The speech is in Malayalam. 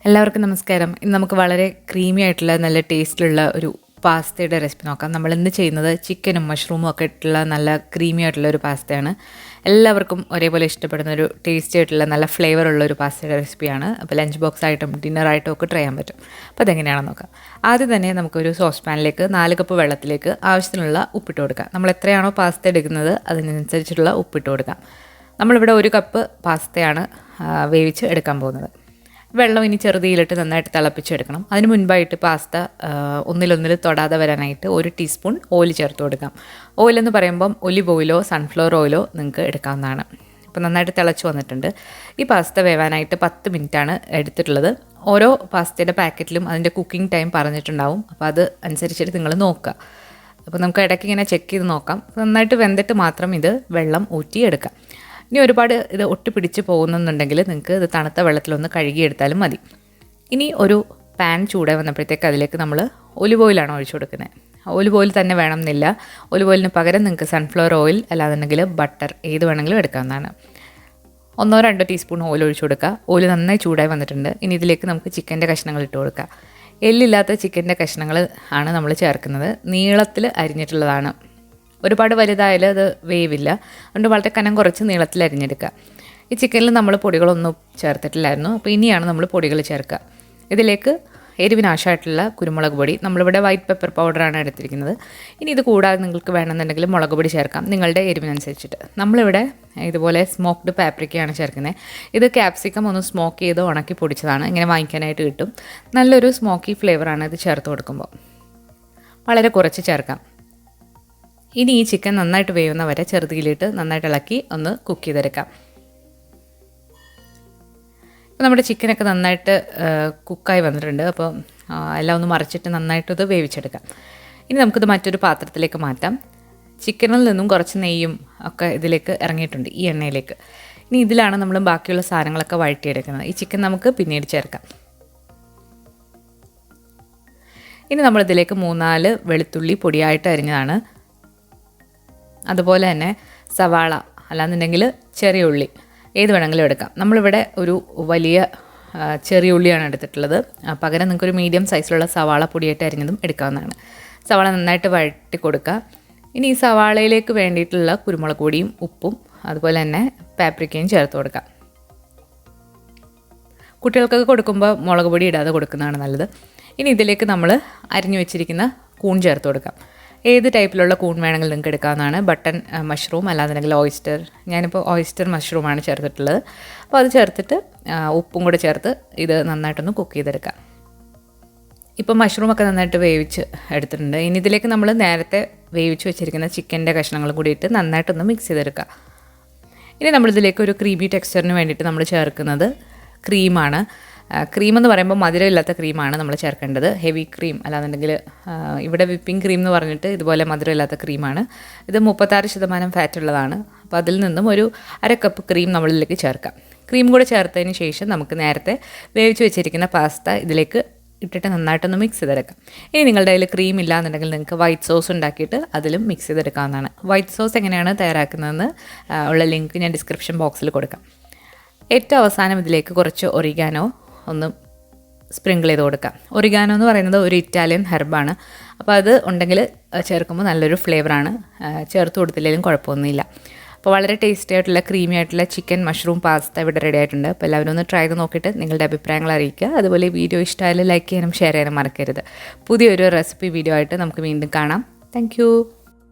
എല്ലാവർക്കും നമസ്കാരം. ഇന്ന് നമുക്ക് വളരെ ക്രീമി ആയിട്ടുള്ള നല്ല ടേസ്റ്റിലുള്ള ഒരു പാസ്തയുടെ റെസിപ്പി നോക്കാം. നമ്മൾ ഇന്ന് ചെയ്യുന്നത് ചിക്കനും മഷ്റൂമും ഒക്കെ ഇട്ടുള്ള നല്ല ക്രീമി ആയിട്ടുള്ള ഒരു പാസ്തയാണ്. എല്ലാവർക്കും ഒരേപോലെ ഇഷ്ടപ്പെടുന്ന ഒരു ടേസ്റ്റി ആയിട്ടുള്ള നല്ല ഫ്ലേവർ ഉള്ള ഒരു പാസ്തയുടെ റെസിപ്പിയാണ്. അപ്പോൾ ലഞ്ച് ബോക്സ് ആയിട്ടും ഡിന്നറായിട്ടും ഒക്കെ ട്രൈ ചെയ്യാൻ പറ്റും. അപ്പോൾ അതെങ്ങനെയാണെന്ന് നോക്കാം. ആദ്യം തന്നെ നമുക്കൊരു സോസ് പാനിലേക്ക് 4 കപ്പ് വെള്ളത്തിലേക്ക് ആവശ്യത്തിനുള്ള ഉപ്പിട്ട് കൊടുക്കാം. നമ്മൾ എത്രയാണോ പാസ്ത എടുക്കുന്നത് അതിനനുസരിച്ചിട്ടുള്ള ഉപ്പിട്ട് കൊടുക്കാം. നമ്മളിവിടെ 1 കപ്പ് പാസ്തയാണ് വേവിച്ച് എടുക്കാൻ പോകുന്നത്. വെള്ളം ഇനി ചെറുതീയിലിട്ട് നന്നായിട്ട് തിളപ്പിച്ചെടുക്കണം. അതിന് മുൻപായിട്ട് പാസ്ത ഒന്നിലൊന്നിൽ തൊടാതെ വരാനായിട്ട് 1 ടീസ്പൂൺ ഓയിൽ ചേർത്ത് കൊടുക്കാം. ഓയിലെന്ന് പറയുമ്പം ഒലിവ് ഓയിലോ സൺഫ്ലവർ ഓയിലോ നിങ്ങൾക്ക് എടുക്കാവുന്നതാണ്. അപ്പോൾ നന്നായിട്ട് തിളച്ച് വന്നിട്ടുണ്ട്. ഈ പാസ്ത വേവാനായിട്ട് 10 മിനിറ്റാണ് എടുത്തിട്ടുള്ളത്. ഓരോ പാസ്തയുടെ പാക്കറ്റിലും അതിൻ്റെ കുക്കിംഗ് ടൈം പറഞ്ഞിട്ടുണ്ടാവും. അപ്പോൾ അത് അനുസരിച്ചിട്ട് നിങ്ങൾ നോക്കുക. അപ്പോൾ നമുക്ക് ഇടയ്ക്ക് ഇങ്ങനെ ചെക്ക് ചെയ്ത് നോക്കാം. നന്നായിട്ട് വെന്തിട്ട് മാത്രം ഇത് വെള്ളം ഊറ്റിയെടുക്കാം. ഇനി ഒരുപാട് ഇത് ഒട്ടിപ്പിടിച്ച് പോകുന്നുണ്ടെങ്കിൽ നിങ്ങൾക്ക് ഇത് തണുത്ത വെള്ളത്തിലൊന്ന് കഴുകിയെടുത്താലും മതി. ഇനി ഒരു പാൻ ചൂടായി വന്നപ്പോഴത്തേക്ക് അതിലേക്ക് നമ്മൾ ഒലിവ് ഓയിലാണ് ഒഴിച്ചു കൊടുക്കുന്നത്. ഒലിവ് ഓയിൽ തന്നെ വേണമെന്നില്ല. ഒലിവ് ഓയിലിന് പകരം നിങ്ങൾക്ക് സൺഫ്ലവർ ഓയിൽ അല്ലാന്നുണ്ടെങ്കിൽ ബട്ടർ ഏത് വേണമെങ്കിലും എടുക്കാവുന്നതാണ്. 1-2 ടീസ്പൂൺ ഓയിൽ ഒഴിച്ചു കൊടുക്കുക. ഓയിൽ നന്നായി ചൂടായി വന്നിട്ടുണ്ട്. ഇനി ഇതിലേക്ക് നമുക്ക് ചിക്കൻ്റെ കഷ്ണങ്ങൾ ഇട്ട് കൊടുക്കുക. എല്ലില്ലാത്ത ചിക്കൻ്റെ കഷ്ണങ്ങൾ ആണ് നമ്മൾ ചേർക്കുന്നത്. നീളത്തിൽ അരിഞ്ഞിട്ടുള്ളതാണ്. ഒരുപാട് വലുതായാലും അത് വേവില്ല. അതുകൊണ്ട് വളരെ കനം കുറച്ച് നീളത്തിൽ അരിഞ്ഞെടുക്കുക. ഈ ചിക്കനിൽ നമ്മൾ പൊടികളൊന്നും ചേർത്തിട്ടില്ലായിരുന്നു. അപ്പോൾ ഇനിയാണ് നമ്മൾ പൊടികൾ ചേർക്കുക. ഇതിലേക്ക് എരിവിനാവശ്യമായിട്ടുള്ള കുരുമുളക് പൊടി, നമ്മളിവിടെ വൈറ്റ് പെപ്പർ പൗഡറാണ് എടുത്തിരിക്കുന്നത്. ഇനി ഇത് കൂടാതെ നിങ്ങൾക്ക് വേണമെന്നുണ്ടെങ്കിൽ മുളക് പൊടി ചേർക്കാം, നിങ്ങളുടെ എരിവിനനുസരിച്ചിട്ട്. നമ്മളിവിടെ ഇതുപോലെ സ്മോക്ക്ഡ് പാപ്രിക്കയാണ് ചേർക്കുന്നത്. ഇത് ക്യാപ്സിക്കം ഒന്ന് സ്മോക്ക് ചെയ്ത് ഉണക്കി പൊടിച്ചതാണ്. ഇങ്ങനെ വാങ്ങിക്കാനായിട്ട് കിട്ടും. നല്ലൊരു സ്മോക്കി ഫ്ലേവറാണ് ഇത് ചേർത്ത് കൊടുക്കുമ്പോൾ. വളരെ കുറച്ച് ചേർക്കാം. ഇനി ഈ ചിക്കൻ നന്നായിട്ട് വേവുന്ന വരെ ചെറുതീയിലിട്ട് നന്നായിട്ട് ഇളക്കി ഒന്ന് കുക്ക് ചെയ്തെടുക്കാം. ഇപ്പോൾ നമ്മുടെ ചിക്കനൊക്കെ നന്നായിട്ട് കുക്കായി വന്നിട്ടുണ്ട്. അപ്പോൾ എല്ലാം ഒന്ന് മറിച്ചിട്ട് നന്നായിട്ടത് വേവിച്ചെടുക്കാം. ഇനി നമുക്കിത് മറ്റൊരു പാത്രത്തിലേക്ക് മാറ്റാം. ചിക്കനിൽ നിന്നും കുറച്ച് നെയ്യും ഒക്കെ ഇതിലേക്ക് ഇറങ്ങിയിട്ടുണ്ട്, ഈ എണ്ണയിലേക്ക്. ഇനി ഇതിലാണ് നമ്മൾ ബാക്കിയുള്ള സാധനങ്ങളൊക്കെ വഴറ്റിയെടുക്കുന്നത്. ഈ ചിക്കൻ നമുക്ക് പിന്നീട് ചേർക്കാം. ഇനി നമ്മളിതിലേക്ക് 3-4 വെളുത്തുള്ളി പൊടിയായിട്ട് അരിഞ്ഞതാണ്. അതുപോലെ തന്നെ സവാള അല്ലാന്നുണ്ടെങ്കിൽ ചെറിയ ഉള്ളി ഏത് വേണമെങ്കിലും എടുക്കാം. നമ്മളിവിടെ ഒരു വലിയ ചെറിയ ഉള്ളിയാണ് എടുത്തിട്ടുള്ളത്. പകരം നിങ്ങൾക്കൊരു മീഡിയം സൈസിലുള്ള സവാള പൊടിയായിട്ട് അരിഞ്ഞതും എടുക്കാവുന്നതാണ്. സവാള നന്നായിട്ട് വഴറ്റി കൊടുക്കുക. ഇനി ഈ സവാളയിലേക്ക് വേണ്ടിയിട്ടുള്ള കുരുമുളക് പൊടിയും ഉപ്പും അതുപോലെ തന്നെ പാപ്രിക്കയും ചേർത്ത് കൊടുക്കാം. കുട്ടികൾക്കൊക്കെ കൊടുക്കുമ്പോൾ മുളക് പൊടി ഇടാതെ കൊടുക്കുന്നതാണ് നല്ലത്. ഇനി ഇതിലേക്ക് നമ്മൾ അരിഞ്ഞു വെച്ചിരിക്കുന്ന കൂൺ ചേർത്ത് കൊടുക്കാം. ഏത് ടൈപ്പിലുള്ള കൂൺ വേണമെങ്കിലും നിങ്ങൾക്ക് എടുക്കാവുന്നതാണ്. ബട്ടൺ മഷ്റൂം അല്ലാന്നുണ്ടെങ്കിൽ ഓയിസ്റ്റർ. ഞാനിപ്പോൾ ഓയിസ്റ്റർ മഷ്റൂമാണ് ചേർത്തിട്ടുള്ളത്. അപ്പോൾ അത് ചേർത്തിട്ട് ഉപ്പും കൂടെ ചേർത്ത് ഇത് നന്നായിട്ടൊന്ന് കുക്ക് ചെയ്തെടുക്കാം. ഇപ്പോൾ മഷ്റൂമൊക്കെ നന്നായിട്ട് വേവിച്ച് എടുത്തിട്ടുണ്ട്. ഇനി ഇതിലേക്ക് നമ്മൾ നേരത്തെ വേവിച്ച് വെച്ചിരിക്കുന്ന ചിക്കൻ്റെ കഷ്ണങ്ങൾ കൂടി ഇട്ട് നന്നായിട്ടൊന്ന് മിക്സ് ചെയ്തെടുക്കുക. ഇനി നമ്മളിതിലേക്ക് ഒരു ക്രീമി ടെക്സ്ചറിന് വേണ്ടിയിട്ട് നമ്മൾ ചേർക്കുന്നത് ക്രീമാണ്. ക്രീം എന്ന് പറയുമ്പോൾ മധുരമില്ലാത്ത ക്രീമാണ് നമ്മൾ ചേർക്കേണ്ടത്. ഹെവി ക്രീം അല്ലാന്നുണ്ടെങ്കിൽ ഇവിടെ വിപ്പിംഗ് ക്രീം എന്ന് പറഞ്ഞിട്ട് ഇതുപോലെ മധുരമില്ലാത്ത ക്രീമാണ്. ഇത് 36% ഫാറ്റ് ഉള്ളതാണ്. അപ്പോൾ അതിൽ നിന്നും ഒരു 1/2 കപ്പ് ക്രീം നമ്മളിലേക്ക് ചേർക്കാം. ക്രീം കൂടെ ചേർത്തതിന് ശേഷം നമുക്ക് നേരത്തെ വേവിച്ച് വെച്ചിരിക്കുന്ന പാസ്ത ഇതിലേക്ക് ഇട്ടിട്ട് നന്നായിട്ടൊന്ന് മിക്സ് ചെയ്തെടുക്കാം. ഇനി നിങ്ങളുടെ കയ്യിൽ ക്രീം ഇല്ലാന്നുണ്ടെങ്കിൽ നിങ്ങൾക്ക് വൈറ്റ് സോസ് ഉണ്ടാക്കിയിട്ട് അതിലും മിക്സ് ചെയ്തെടുക്കാവുന്നതാണ്. വൈറ്റ് സോസ് എങ്ങനെയാണ് തയ്യാറാക്കുന്നതെന്ന് ഉള്ള ലിങ്ക് ഞാൻ ഡിസ്ക്രിപ്ഷൻ ബോക്സിൽ കൊടുക്കാം. ഏറ്റവും അവസാനം ഇതിലേക്ക് കുറച്ച് ഒറിഗാനോ ഒന്ന് സ്പ്രിങ്കിൾ ചെയ്ത് കൊടുക്കാം. ഒറിഗാനോ എന്ന് പറയുന്നത് ഒരു ഇറ്റാലിയൻ ഹെർബാണ്. അപ്പോൾ അത് ഉണ്ടെങ്കിൽ ചേർക്കുമ്പോൾ നല്ലൊരു ഫ്ലേവറാണ്. ചേർത്ത് കൊടുത്തില്ലെങ്കിലും കുഴപ്പമൊന്നുമില്ല. അപ്പോൾ വളരെ ടേസ്റ്റി ആയിട്ടുള്ള ക്രീമി ആയിട്ടുള്ള ചിക്കൻ മഷ്റൂം പാസ്ത ഇവിടെ റെഡി ആയിട്ടുണ്ട്. അപ്പോൾ എല്ലാവരും ഒന്ന് ട്രൈ ചെയ്ത് നോക്കിയിട്ട് നിങ്ങളുടെ അഭിപ്രായങ്ങൾ അറിയിക്കുക. അതുപോലെ ഈ വീഡിയോ ഇഷ്ടമായാലും ലൈക്ക് ചെയ്യാനും ഷെയർ ചെയ്യാനും മറക്കരുത്. പുതിയൊരു റെസിപ്പി വീഡിയോ ആയിട്ട് നമുക്ക് വീണ്ടും കാണാം. താങ്ക്